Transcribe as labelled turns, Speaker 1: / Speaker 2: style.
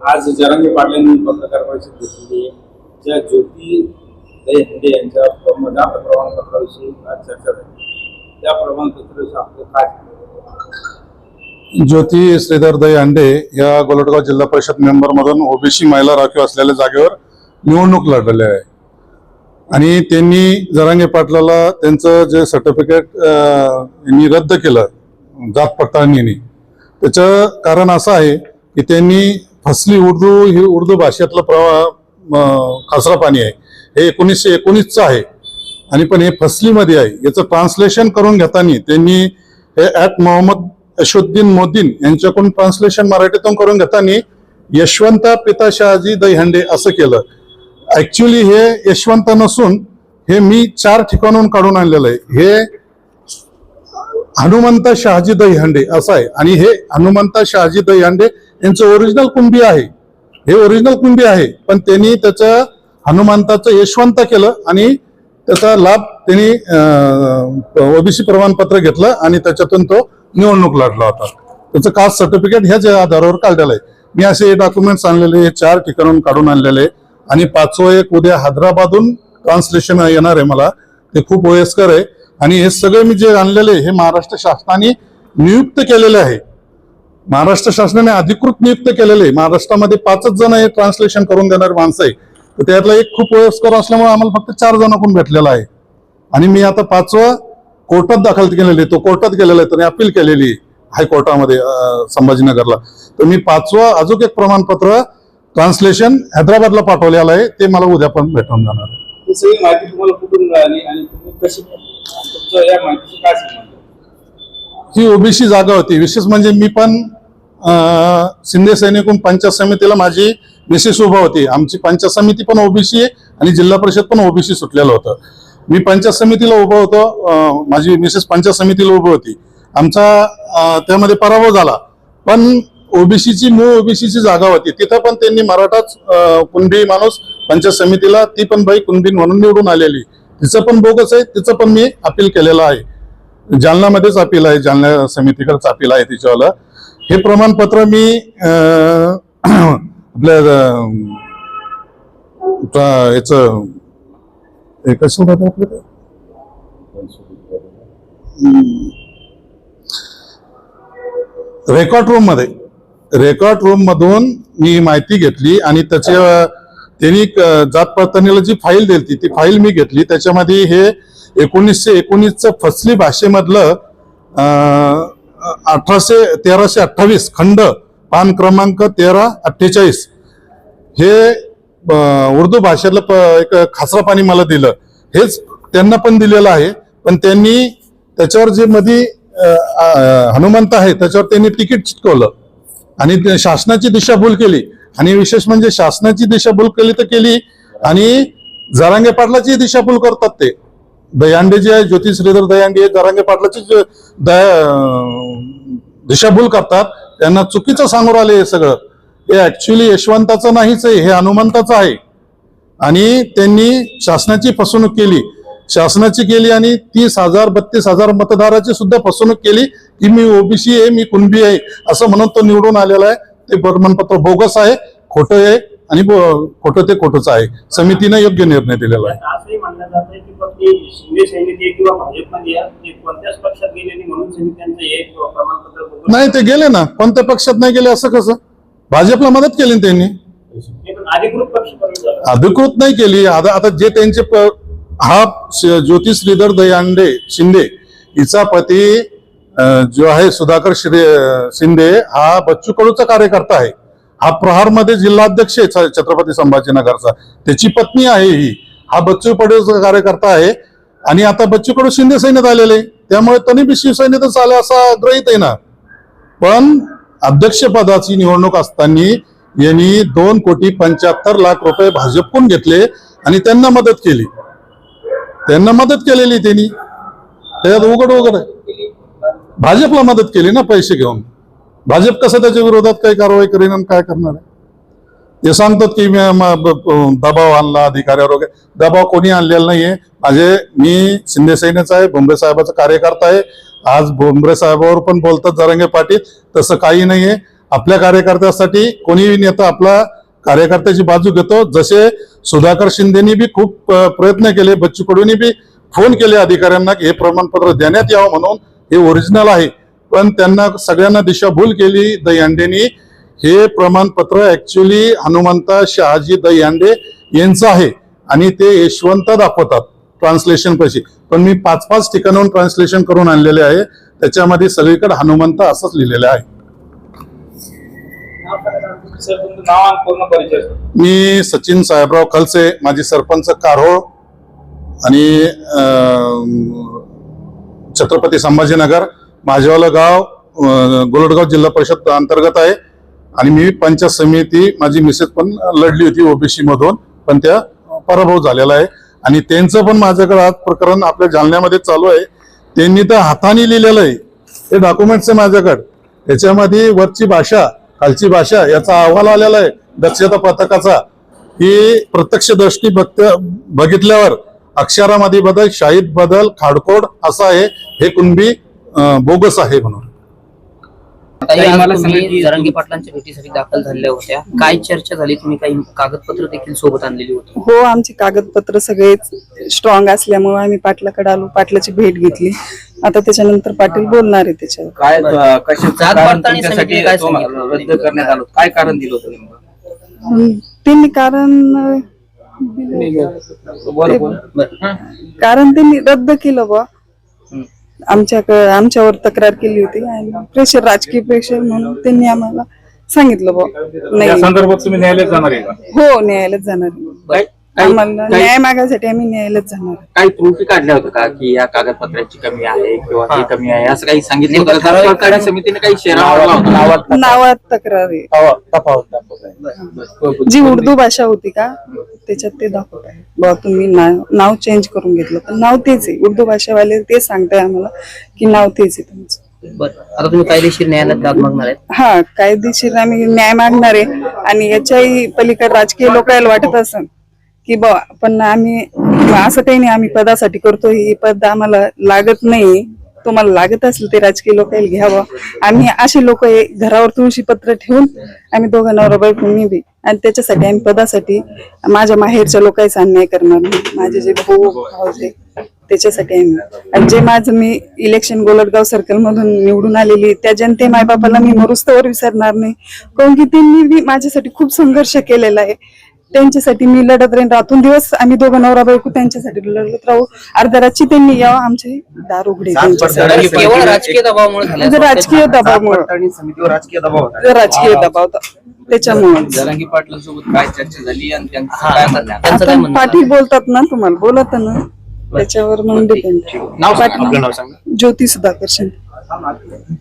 Speaker 1: आज जरांगे पाटलांनी पत्रकार परिषद घेतली ज्या ज्योती दहीहंडे यांच्या जात प्रमाणपत्राविषयी आज चर्चा झाली। त्या प्रमाणपत्राविषयी आपलं काय?
Speaker 2: ज्योती श्रीधर दहीहंडे या गोलटगाव जिल्हा परिषद मेंबर मधून ओबीसी महिला राखीव असलेल्या जागेवर निवडणूक लढलेली आहे आणि त्यांनी जरांगे पाटलाला त्यांचं जे सर्टिफिकेट यांनी रद्द केलं जात पडताळणीने। त्याचं कारण असं आहे की त्यांनी फसली उर्दू भाषेतलं खासरा पाणी आहे हे 1919 आहे आणि पण हे फसलीमध्ये आहे। याचं ट्रान्सलेशन करून घेताना त्यांनी हे ॲट मोहम्मद अशुद्दीन मोदीन यांच्याकडून ट्रान्सलेशन मराठीतून करून घेताना यशवंत पिता शहाजी दहीहंडे असं केलं। ऍक्च्युली हे यशवंत नसून हे मी 4 ठिकाणून काढून आणलेलं आहे। हे हनुमंत शहाजी दहीहंडे असं आहे आणि हे हनुमंत शहाजी दहीहंडे यांचं ओरिजिनल कुंभी आहे। हे ओरिजिनल कुंभी आहे पण त्यांनी त्याचं हनुमंताचं यशवंत केलं आणि त्याचा लाभ त्यांनी ओबीसी प्रमाणपत्र घेतलं आणि त्याच्यातून तो निवडणूक लढला होता। त्याचं कास्ट सर्टिफिकेट ह्याच आधारावर काढलेलं आहे। मी असे डॉक्युमेंट्स आणलेले हे 4 ठिकाणून काढून आणलेले आणि 5वं एक उद्या हैदराबादहून ट्रान्सलेशन येणार आहे मला, ते खूप वयस्कर आहे आणि हे सगळे मी जे आणलेले हे महाराष्ट्र शासनाने नियुक्त केलेले आहे। महाराष्ट्र शासनाने अधिकृत नियुक्त केलेले आहे। महाराष्ट्रामध्ये 5च जण हे ट्रान्सलेशन करून देणारे माणसं आहे तर त्यातला एक खूप वयस्कर असल्यामुळे आम्हाला फक्त 4 जणांकडून भेटलेला आहे आणि मी आता 5वं कोर्टात दाखल केलेली, तो कोर्टात गेलेला आहे, त्याने अपील केलेली हायकोर्टामध्ये संभाजीनगरला। तर मी 5वं अजून एक प्रमाणपत्र ट्रान्सलेशन हैदराबादला पाठवलेलं आहे, ते मला उद्या पण भेटून जाणार आहे।
Speaker 1: ही सगळी माहिती तुम्हाला कुठून मिळाली आणि तुम्ही कशी तुमचं या माहितीची काय संबंध?
Speaker 2: ही ओबीसी जागा होती। विशेष म्हणजे मी पण शिंदे सैनिकून पंचायत समितीला माझी मिसेस उभा होती। आमची पंचायत समिती पण ओबीसी आहे आणि जिल्हा परिषद पण ओबीसी सुटलेलं होतं। मी पंचायत समितीला उभा होतो, माझी मिसेस पंचायत समितीला उभी होती। आमचा त्यामध्ये पराभव झाला पण ओबीसीची मूळ ओबीसीची जागा होती, तिथं पण त्यांनी मराठाच कुणबी माणूस पंचायत समितीला, ती पण बाई कुणबी म्हणून निवडून आलेली, तिचं पण बोगस आहे, तिचं पण मी अपील केलेलं आहे। जालन्यामध्येच अपील आहे, जालना समितीकडेच अपील आहे तिच्यावालं। हे प्रमाणपत्र मी आपल्या याचं कसं होतं आपलं रेकॉर्ड रूम मधून मी माहिती घेतली आणि त्याच्या त्यांनी जात पडताळणीला जी फाईल दिली ती फाईल मी घेतली। त्याच्यामध्ये हे 1919चं फसली भाषेमधलं 1328 खंड पान क्रमांक 1348 हे उर्दू भाषेतलं एक खासरा पाणी मला दिलं, हेच त्यांना पण दिलेलं आहे। पण त्यांनी त्याच्यावर जे मध्ये हनुमंत आहे त्याच्यावर त्यांनी तिकीट चिटकवलं आणि शासनाची दिशाभूल केली आणि विशेष म्हणजे शासनाची दिशाभूल केली तर केली आणि जरांगे पाटलाची दिशाभूल करतात। ते दहीहंडे जे आहे, ज्योती श्रीधर दहीहंडे जरांगे पाटलाची दिशाभूल करतात, त्यांना चुकीचं सांगून आले। हे सगळं हे ऍक्च्युली यशवंताचं नाहीच आहे, हे हनुमंताचं आहे आणि त्यांनी शासनाची फसवणूक केली, शासनाची केली आणि 30,000 32,000 मतदाराची सुद्धा फसवणूक केली की मी ओबीसी आहे, मी कुणबी आहे असं म्हणून तो निवडून आलेला आहे। ते प्रमाणपत्र बोगस आहे, खोटं आहे आणि खोटं ते खोटंच आहे। समितीने योग्य निर्णय दिलेला आहे।
Speaker 1: असंही म्हणलं जातं की शिंदे सैनिक किंवा भाजपमध्ये कोणत्याच पक्षात गेलेली म्हणून त्यांचं हे प्रमाणपत्र
Speaker 2: नाही, ते गेले ना, कोणत्या पक्षात नाही गेले असं कसं? भाजपला मदत केली ना त्यांनी,
Speaker 1: अधिकृत पक्ष
Speaker 2: अधिकृत नाही केली। आता जे त्यांचे हा ज्योती श्रीधर दहीहंडे शिंदे हिचा पती जो आहे सुधाकर शिंदे हा बच्चू कडूचा कार्यकर्ता आहे। हा प्रहारमध्ये जिल्हाध्यक्ष आहे छत्रपती संभाजीनगरचा, त्याची पत्नी आहे ही, हा बच्चू कडूचा कार्यकर्ता आहे आणि आता बच्चू कडू शिंदे सैन्यात आलेले, त्यामुळे त्यांनी बी शिवसैन्यातच आले असं गृहीत आहे ना। पण अध्यक्षपदाची निवडणूक असताना यांनी 2,75,00,000 रुपये भाजपकडून घेतले आणि त्यांना मदत केली, त्यांना मदत केलेली त्यांनी, त्याच्यात उघड भाजपला मदत केली ना पैसे घेऊन। भाजप कसं त्याच्या विरोधात काही कारवाई करेन आणि काय करणार आहे? ते सांगतात की दबाव आणला अधिकाऱ्यावर वगैरे, दबाव कोणी आणलेला नाहीये। मी शिंदे सैन्याचा आहे, भुमरे साहेबाचा कार्यकर्ता आहे। आज भुमरे साहेबावर पण बोलतात जरांगे पाटील, तसं काही नाहीये। आपल्या कार्यकर्त्यासाठी कोणीही नेता आपला कार्यकर्त्याची बाजू घेतो. जसे सुधाकर शिंदेनी बी खूप प्रयत्न केले, बच्चू कडूंनी बी फोन केले अधिकाऱ्यांना की हे प्रमाणपत्र देण्यात यावं म्हणून, हे ओरिजिनल आहे, पण त्यांना सगळ्यांना दिशाभूल केली दहीहंडेनी. हे प्रमाणपत्र ऍक्च्युली हनुमंता शहाजी दहीहंडे यांचं आहे आणि ते यशवंत दाखवतात ट्रान्सलेशन पैसे, पण मी 5-5 ठिकाणाहून ट्रान्सलेशन करून आणलेले आहे. त्याच्यामध्ये सगळीकडे हनुमंत असंच लिहिलेलं आहे.
Speaker 1: सर तुमचं नाव आणि पूर्ण परिचय सर.
Speaker 2: मी सचिन साहेबराव खलसे, माजी सरपंच कारोळ आणि छत्रपती संभाजीनगर. माझेवालं गाव गोलडगाव जिल्हा परिषद अंतर्गत आहे आणि मी पंचायत समिती, माझी मिसेस पण लढली होती ओबीसी मधून, पण त्या पराभव झालेला आहे. आणि त्यांचं पण माझ्याकडे आज प्रकरण आपल्या जालन्यामध्ये चालू आहे. त्यांनी तर हाताने लिहिलेलं आहे, हे डॉक्युमेंट्स आहे माझ्याकडे. त्याच्यामध्ये वरची भाषा खालची भाषा याचा अहवाल आलेला आहे दक्षता पथकाचा, ही प्रत्यक्ष दृष्टी बघितल्यावर अक्षरामध्ये बदल, शाहीत बदल, खाडकोड असं आहे. हे कुणबी बोगस आहे म्हणून.
Speaker 3: मला तुम्ही जरांगे पाटलांच्या भेटीसाठी दाखल झालेल्या होत्या, काय चर्चा झाली? तुम्ही काही कागदपत्र देखील सोबत आणलेली होती?
Speaker 4: हो, आमची कागदपत्र सगळे स्ट्रॉंग असल्यामुळे आम्ही पाटलाकडे आलो, पाटलाची भेट घेतली. आता त्याच्यानंतर पाटील बोलणार आहे त्याच्यावर.
Speaker 5: काय
Speaker 3: जात पडताळणी समितीने काय सांगितलं?
Speaker 5: रद्द करण्यात आलं, काय कारण दिलं होतं नेमकं?
Speaker 4: त्यांनी कारण त्यांनी रद्द केलं बा, आमच्यावर तक्रार केली होती आणि प्रेशर, राजकीय प्रेशर म्हणून त्यांनी आम्हाला सांगितलं बा नाही.
Speaker 1: संदर्भात तुम्ही न्यायालयात जाणार आहे का?
Speaker 4: हो, न्यायालयात जाणार आहे. आम्हाला न्याय मागायसाठी आम्ही न्यायालयात जाणार.
Speaker 5: काही त्रुटी काढल्या होत्या का की या कागदपत्राची कमी आहे किंवा हे कमी आहे असं काही सांगितलं होतं का? जात पडताळणी समितीने काही
Speaker 4: नावात तक्रार आहे, जी उर्दू भाषा होती का त्याच्यात ते दाखवत आहे बा, तुम्ही नाव चेंज करून घेतलं, पण नाव तेच आहे. उर्दू भाषावाले ते सांगताय आम्हाला की नाव तेच आहे तुमचं.
Speaker 3: बरं, आता तुम्ही कायदेशीर न्यायालयात दाद मागणार आहेत?
Speaker 4: हा, कायदेशीर आम्ही न्याय मागणार आहे. आणि याच्याही पलीकडे राजकीय लोकांना वाटत असेल की बा, पण आम्ही असं काही नाही, आम्ही पदासाठी करतो, हे पद आम्हाला लागत नाही. तुम्हाला लागत असेल ते राजकीय लोकांना घ्यावं. आम्ही असे लोक घरावर तुळशी पत्र ठेवून आम्ही दोघं नवरा बायको बी, आणि त्याच्यासाठी आम्ही पदासाठी माझ्या माहेरच्या लोकांचा अन्याय करणार नाही. माझे जे भाऊ त्याच्यासाठी आम्ही, आणि जे माझं मी इलेक्शन गोलडगाव सर्कल मधून निवडून आलेली त्या जनते मायबापाला मी मरुस्तवर विसरणार नाही. कारण की त्यांनी माझ्यासाठी खूप संघर्ष केलेला आहे. त्यांच्यासाठी मी लढत राहीन, रातून दिवस आम्ही दोघं नवरा बायको त्यांच्यासाठी लढत राहू. अर्ध्या रातची त्यांनी यावं, आमचे दार उघडे.
Speaker 3: केवळ राजकीय दबावामुळे झालं?
Speaker 4: राजकीय दबावामुळे,
Speaker 5: समितीवर राजकीय दबाव होता.
Speaker 4: राजकीय दबाव त्याच्यामुळे.
Speaker 5: जरांगे पाटलांसोबत काय चर्चा झाली आणि त्यांचं काय म्हणणं आहे?
Speaker 3: त्यांचं काय म्हणणं आहे?
Speaker 4: पाटील बोलतात ना, तुम्हाला बोलत ना, त्याच्यावर मग डिपेंड.
Speaker 5: नाव सांगा, आपलं नाव सांगा.
Speaker 4: ज्योती सुधाकर शिंदे.